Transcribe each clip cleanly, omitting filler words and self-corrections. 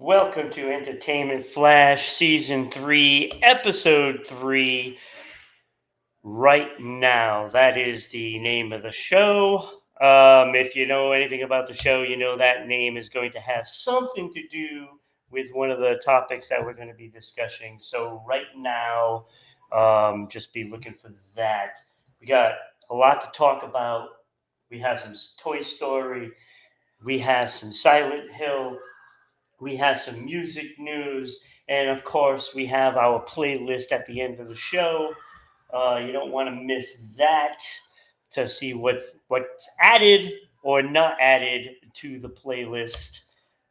Welcome to Entertainment Flash Season 3, Episode 3. Right now, that is the name of the show. If you know anything about the show, you know that name is going to have something to do with one of the topics that we're going to be discussing. So, right now, just be looking for that. We got a lot to talk about. We have some Toy Story, we have some Silent Hill, we have some music news, and of course, we have our playlist at the end of the show. You don't want to miss that to see what's added or not added to the playlist.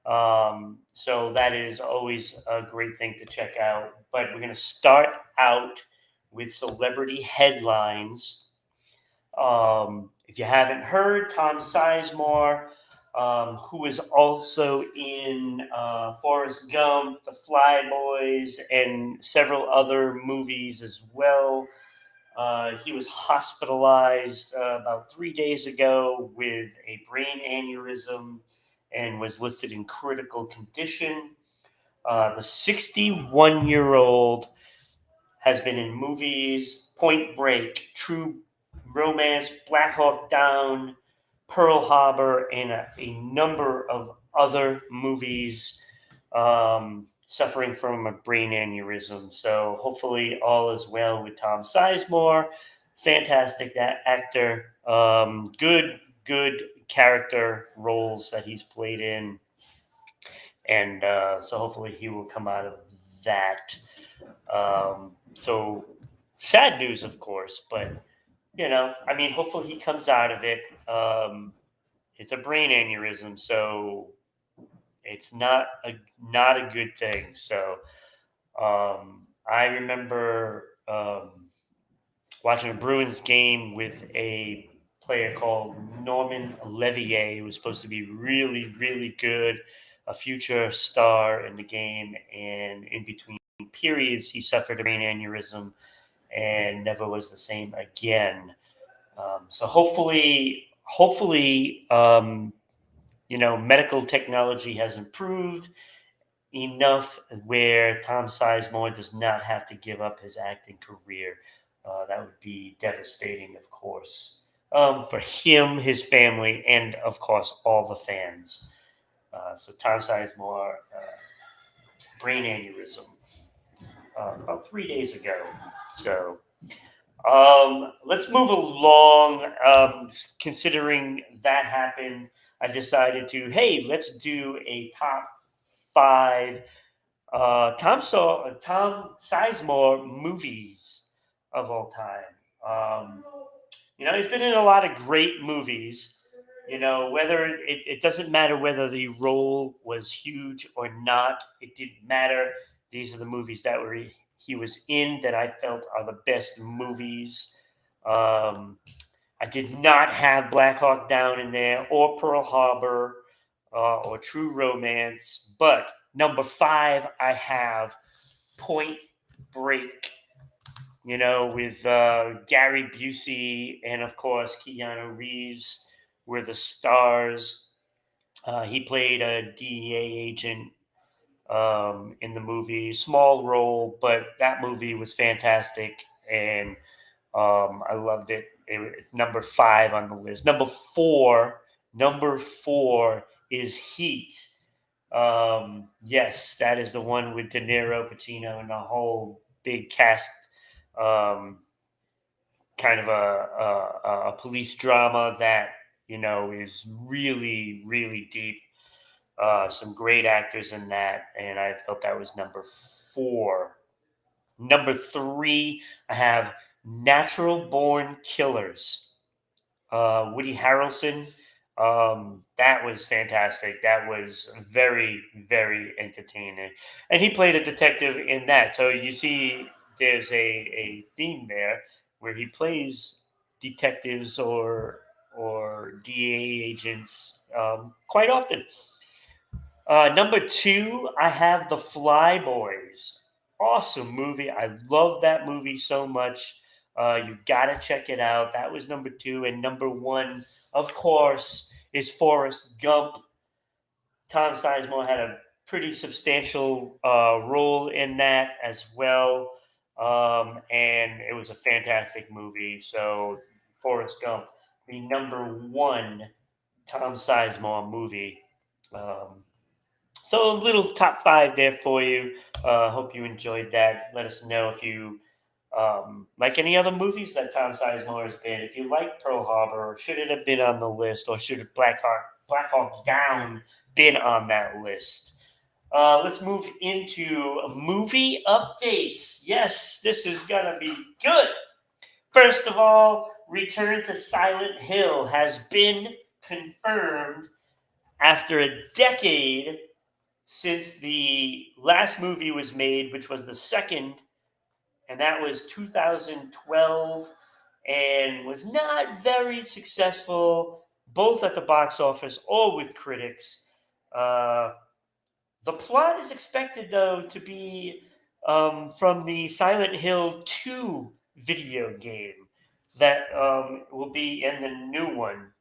So that is always a great thing to check out. But we're going to start out with celebrity headlines. If you haven't heard, Tom Sizemore, who is also in Forrest Gump, The Flyboys, and several other movies as well. He was hospitalized about 3 days ago with a brain aneurysm and was listed in critical condition. The 61-year-old has been in movies Point Break, True Romance, Black Hawk Down, Pearl Harbor, and a number of other movies, suffering from a brain aneurysm. So hopefully all is well with Tom Sizemore. Fantastic actor. Good character roles that he's played in. And so hopefully he will come out of that. So sad news, of course, but hopefully he comes out of it. It's a brain aneurysm, so it's not a good thing. So I remember watching a Bruins game with a player called Norman Levier, who was supposed to be really, really good, a future star in the game, and in between periods, he suffered a brain aneurysm and never was the same again. So hopefully, medical technology has improved enough where Tom Sizemore does not have to give up his acting career. That would be devastating, of course, for him, his family, and of course all the fans. So Tom Sizemore, brain aneurysm, about 3 days ago. So let's move along. Considering that happened, I decided to, hey, let's do a top five Tom Sizemore movies of all time. He's been in a lot of great movies. Whether it doesn't matter whether the role was huge or not, it didn't matter. These are the movies that he was in that I felt are the best movies. I did not have Black Hawk Down in there, or Pearl Harbor, or True Romance, but number five, I have Point Break. With Gary Busey and of course Keanu Reeves were the stars. He played a DEA agent in the movie, small role, but that movie was fantastic, and I loved it. It's number five on the list. Number four is Heat. Yes, that is the one with De Niro, Pacino, and the whole big cast. Um, Kind of a police drama that is really, really deep. Some great actors in that, and I felt that was number four. Number three, I have Natural Born Killers. Woody Harrelson. That was fantastic. That was very, very entertaining. And he played a detective in that. So you see, there's a theme there where he plays detectives or DA agents quite often. Number two, I have The Flyboys. Awesome movie. I love that movie so much. You got to check it out. That was number two. And number one, of course, is Forrest Gump. Tom Sizemore had a pretty substantial role in that as well. And it was a fantastic movie. So, Forrest Gump, the number one Tom Sizemore movie. Um, so, a little top five there for you. Hope you enjoyed that. Let us know if you like any other movies that Tom Sizemore has been. If you like Pearl Harbor, should it have been on the list, or should Black Hawk Down been on that list? Let's move into movie updates. Yes, this is gonna be good. First of all, Return to Silent Hill has been confirmed after a decade since the last movie was made, which was the second, and that was 2012, and was not very successful, both at the box office or with critics. Uh, the plot is expected, though, to be from the Silent Hill 2 video game that will be in the new one.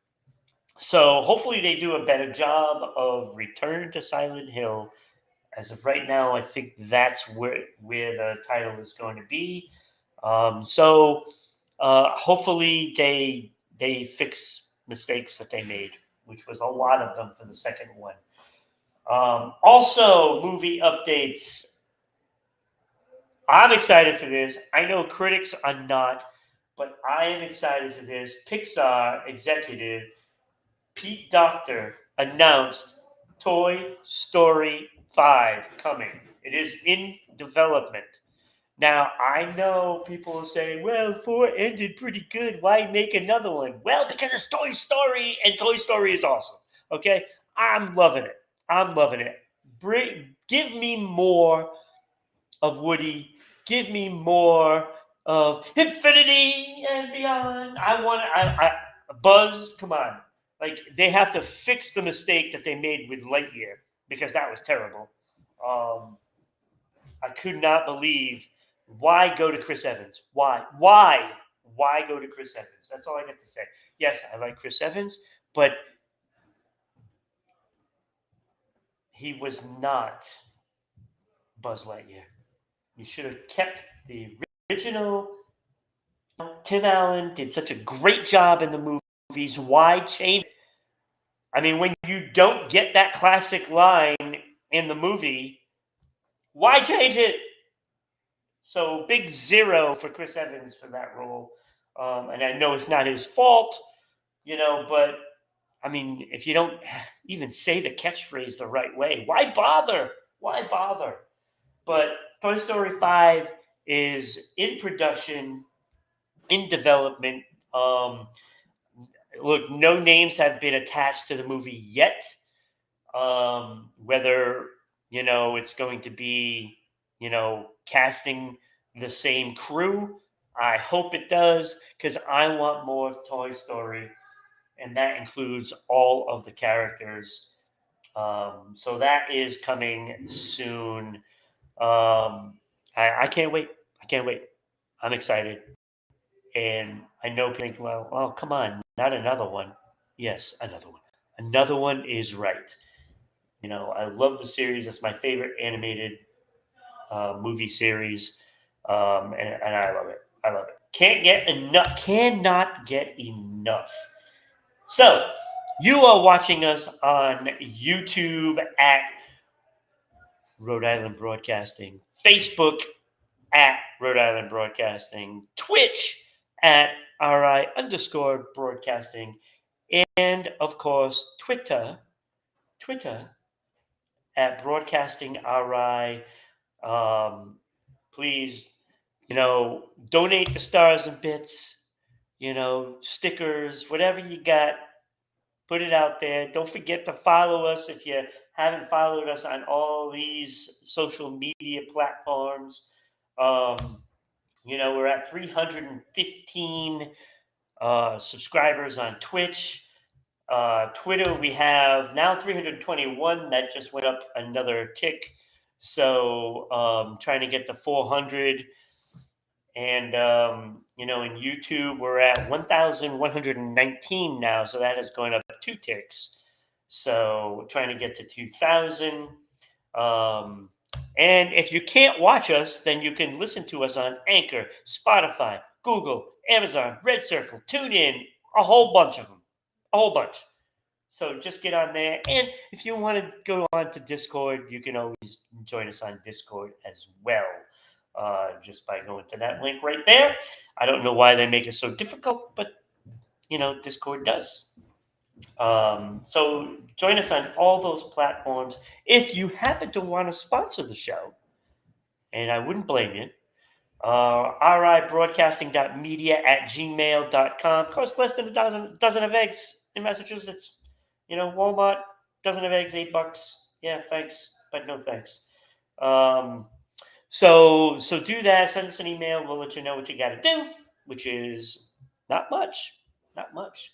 So hopefully they do a better job of Return to Silent Hill. As of right now, I think that's where the title is going to be. Hopefully they fix mistakes that they made, which was a lot of them for the second one. Also, movie updates. I'm excited for this. I know critics are not, but I am excited for this. Pixar executive Pete Docter announced Toy Story 5 coming. It is in development. Now, I know people will say, well, 4 ended pretty good. Why make another one? Well, because it's Toy Story, and Toy Story is awesome. Okay? I'm loving it. I'm loving it. Give me more of Woody. Give me more of Infinity and Beyond. Buzz, come on. Like, they have to fix the mistake that they made with Lightyear, because that was terrible. I could not believe, why go to Chris Evans? Why? Why go to Chris Evans? That's all I got to say. Yes, I like Chris Evans, but he was not Buzz Lightyear. You should have kept the original. Tim Allen did such a great job in the movies. Why change it? I mean, when you don't get that classic line in the movie, why change it? So, big zero for Chris Evans for that role. And I know it's not his fault, but I mean, if you don't even say the catchphrase the right way, why bother? Why bother? But Toy Story 5 is in production, in development. Look, no names have been attached to the movie yet. Whether, it's going to be, casting the same crew. I hope it does, because I want more of Toy Story, and that includes all of the characters. So that is coming soon. I can't wait. I can't wait. I'm excited. And I know people think, well, oh, come on, not another one. Yes, another one. Another one is right. I love the series. It's my favorite animated movie series, and I love it. I love it. Can't get enough. Cannot get enough. So, you are watching us on YouTube at Rhode Island Broadcasting, Facebook at Rhode Island Broadcasting, Twitch at RI_broadcasting, and of course, Twitter at Broadcasting RI. Please, donate the stars and bits, stickers, whatever you got, put it out there. Don't forget to follow us if you haven't followed us on all these social media platforms. We're at 315 subscribers on Twitch. Twitter, we have now 321. That just went up another tick. So trying to get to 400. And, in YouTube, we're at 1,119 now. So that is going up 2 ticks. So trying to get to 2,000. Um, and if you can't watch us, then you can listen to us on Anchor, Spotify, Google, Amazon, Red Circle, TuneIn, a whole bunch of them, a whole bunch. So just get on there. And if you want to go on to Discord, you can always join us on Discord as well, just by going to that link right there. I don't know why they make it so difficult, but Discord does. So join us on all those platforms. If you happen to want to sponsor the show, and I wouldn't blame you, ribroadcasting.media@gmail.com. Costs less than a dozen of eggs in Massachusetts. Walmart, dozen of eggs, $8. Yeah, thanks, but no thanks. So do that. Send us an email. We'll let you know what you got to do, which is not much, not much.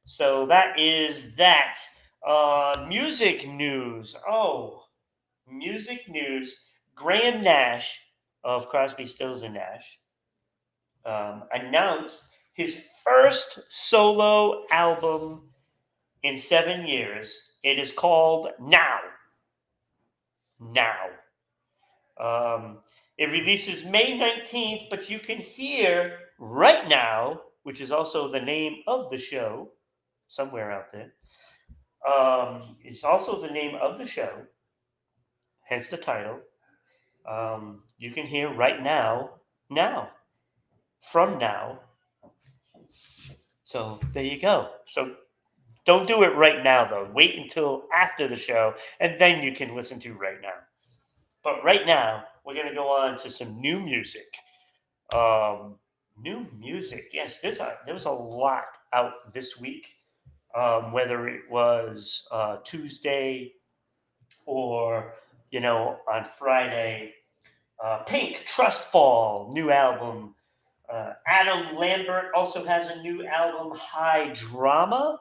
So that is that. Music news. Oh, music news. Graham Nash of Crosby, Stills and Nash announced his first solo album in 7 years. It is called Now. Now. It releases May 19th, but you can hear Right Now, which is also the name of the show, somewhere out there. It's also the name of the show, hence the title. You can hear Right Now, from Now. So there you go. So don't do it right now, though. Wait until after the show, and then you can listen to Right Now. But right now, we're going to go on to some new music. New music. Yes, there was a lot out this week. Whether it was Tuesday or on Friday. Pink, Trust Fall, new album. Adam Lambert also has a new album, High Drama.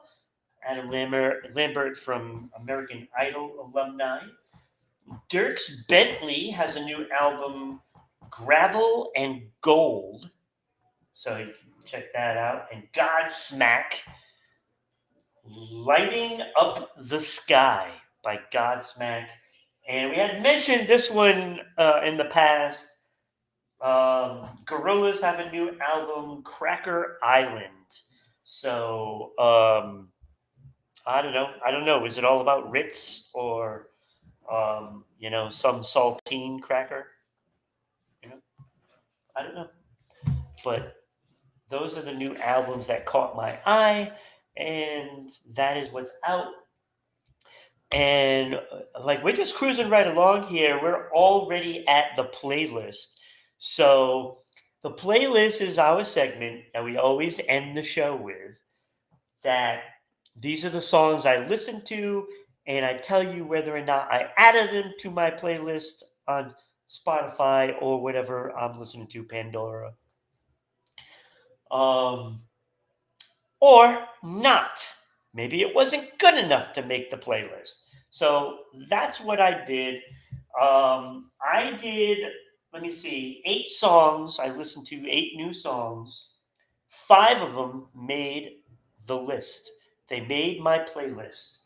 Adam Lambert from American Idol alumni. Dierks Bentley has a new album, Gravel and Gold. So you can check that out. And Godsmack, Lighting Up the Sky by Godsmack. And we had mentioned this one in the past. Gorillaz have a new album, Cracker Island. So I don't know. I don't know. Is it all about Ritz or some saltine cracker? I don't know. But those are the new albums that caught my eye, and that is what's out. And we're just cruising right along here. We're already at the playlist. So the playlist is our segment that we always end the show with. That these are the songs I listen to, and I tell you whether or not I added them to my playlist on Spotify or whatever I'm listening to, Pandora. Or not. Maybe it wasn't good enough to make the playlist. So that's what I did. I did, let me see, 8 songs. I listened to 8 new songs. 5 of them made the list. They made my playlist.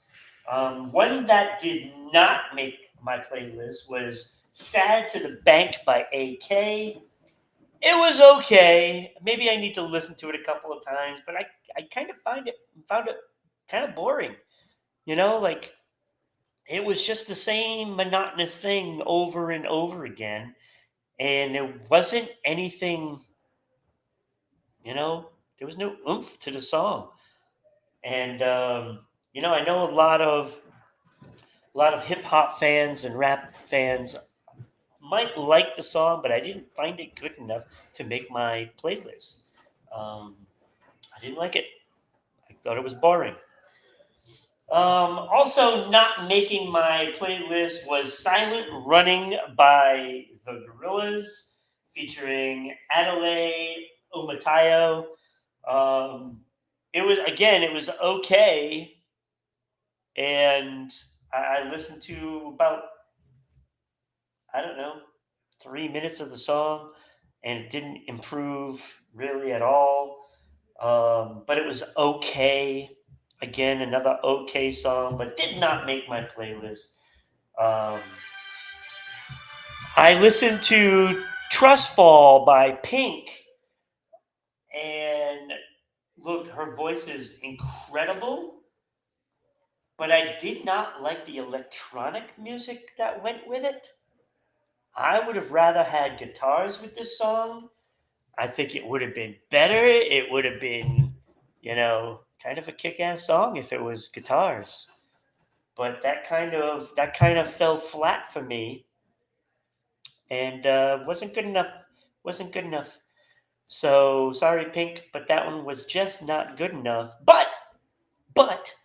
One that did not make my playlist was Sad to the Bank by AK. It was okay. Maybe I need to listen to it a couple of times, but I kind of found it kind of boring. It was just the same monotonous thing over and over again. And there wasn't anything, there was no oomph to the song. And I know a lot of hip hop fans and rap fans might like the song, but I didn't find it good enough to make my playlist. I didn't like it. I thought it was boring. Also, not making my playlist was Silent Running by the Gorillaz, featuring Adelaide Umatayo. It was okay. And I listened to about, I don't know, 3 minutes of the song, and it didn't improve really at all. But it was okay. Again, another okay song, but did not make my playlist. I listened to Trust Fall by Pink, and look, her voice is incredible, but I did not like the electronic music that went with it. I would have rather had guitars with this song. I think it would have been better. It would have been, kind of a kick-ass song if it was guitars. But that kind of fell flat for me, and wasn't good enough. Wasn't good enough. So sorry, Pink, but that one was just not good enough. But, but,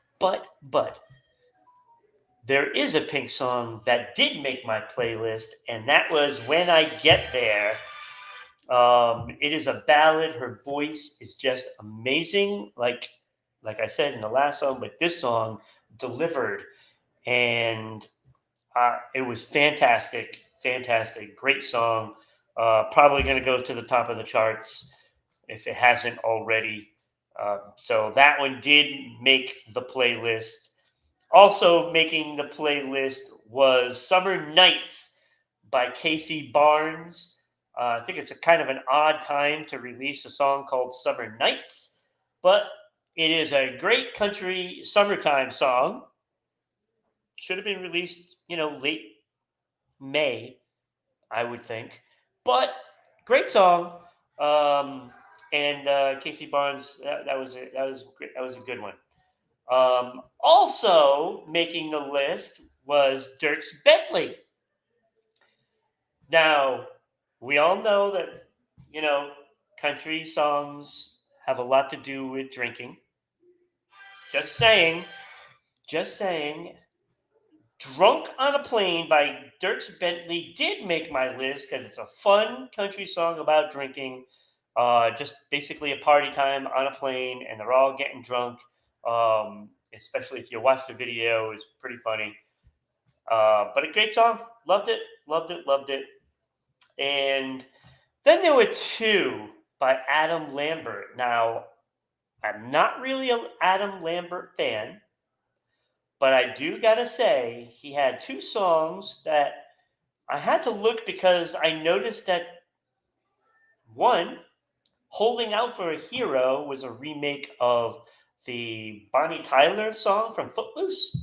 there is a Pink song that did make my playlist, and that was When I Get There. It is a ballad. Her voice is just amazing. Like I said in the last song, but this song delivered, and it was fantastic, fantastic, great song. Probably going to go to the top of the charts if it hasn't already. So that one did make the playlist. Also making the playlist was Summer Nights by Casey Barnes. I think it's a kind of an odd time to release a song called Summer Nights, but it is a great country summertime song. Should have been released, late May, I would think. But great song. And Casey Barnes, that was a good one. Also making the list was Dirks Bentley. Now, we all know that, you know, country songs have a lot to do with drinking. Just saying, just saying. Drunk on a Plane by Dirks Bentley did make my list because it's a fun country song about drinking. Just basically a party time on a plane, and they're all getting drunk. Especially if you watch the video, it's pretty funny. But a great song. Loved it, loved it, loved it. And then there were two by Adam Lambert. Now, I'm not really an Adam Lambert fan, but I do gotta say he had two songs that I had to look because I noticed that one, Holding Out for a Hero, was a remake of the Bonnie Tyler song from Footloose.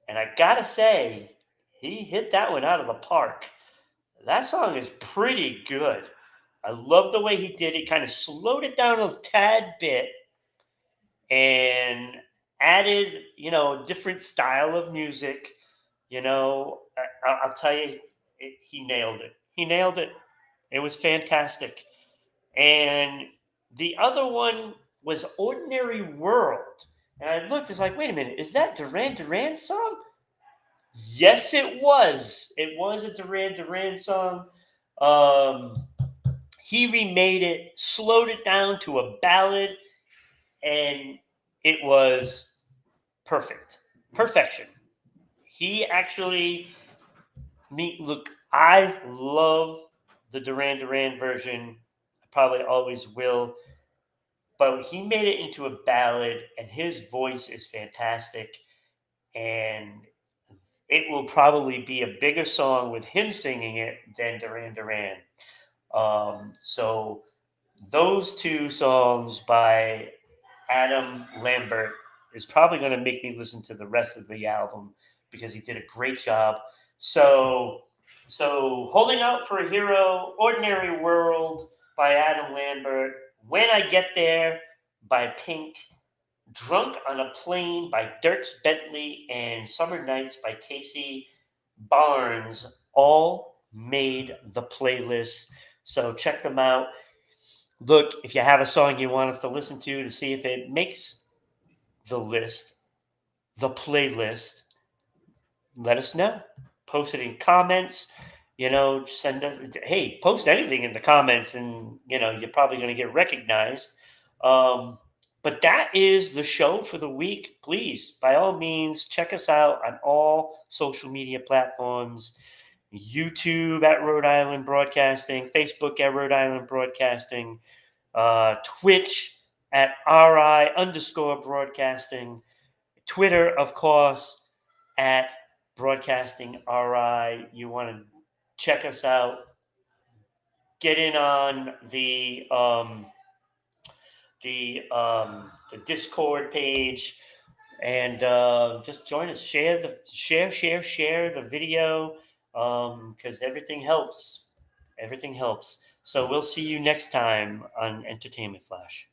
And I gotta say, he hit that one out of the park. That song is pretty good. I love the way he did it, kind of slowed it down a tad bit and added, a different style of music. I'll tell you, he nailed it. He nailed it. It was fantastic. And the other one was Ordinary World. And I looked, it's like, wait a minute, is that Duran Duran's song? Yes, it was. It was a Duran Duran song. Um, he remade it, slowed it down to a ballad, and it was perfect. Perfection. He actually, look, I love the Duran Duran version. I probably always will. But he made it into a ballad, and his voice is fantastic. And it will probably be a bigger song with him singing it than Duran Duran. So those two songs by Adam Lambert is probably going to make me listen to the rest of the album because he did a great job. So Holding Out for a Hero, Ordinary World by Adam Lambert, When I Get There by Pink, Drunk on a Plane by Dirks Bentley, and Summer Nights by Casey Barnes all made the playlist. So check them out. Look, if you have a song you want us to listen to see if it makes the list, the playlist, let us know. Post it in comments. Send us. Hey, post anything in the comments, and you're probably going to get recognized. But that is the show for the week. Please, by all means, check us out on all social media platforms. YouTube at Rhode Island Broadcasting, Facebook at Rhode Island Broadcasting, Twitch at RI_broadcasting, Twitter, of course, at Broadcasting RI, you want to check us out, get in on the Discord page, and just join us. Share the video, because everything helps. Everything helps. So we'll see you next time on Entertainment Flash.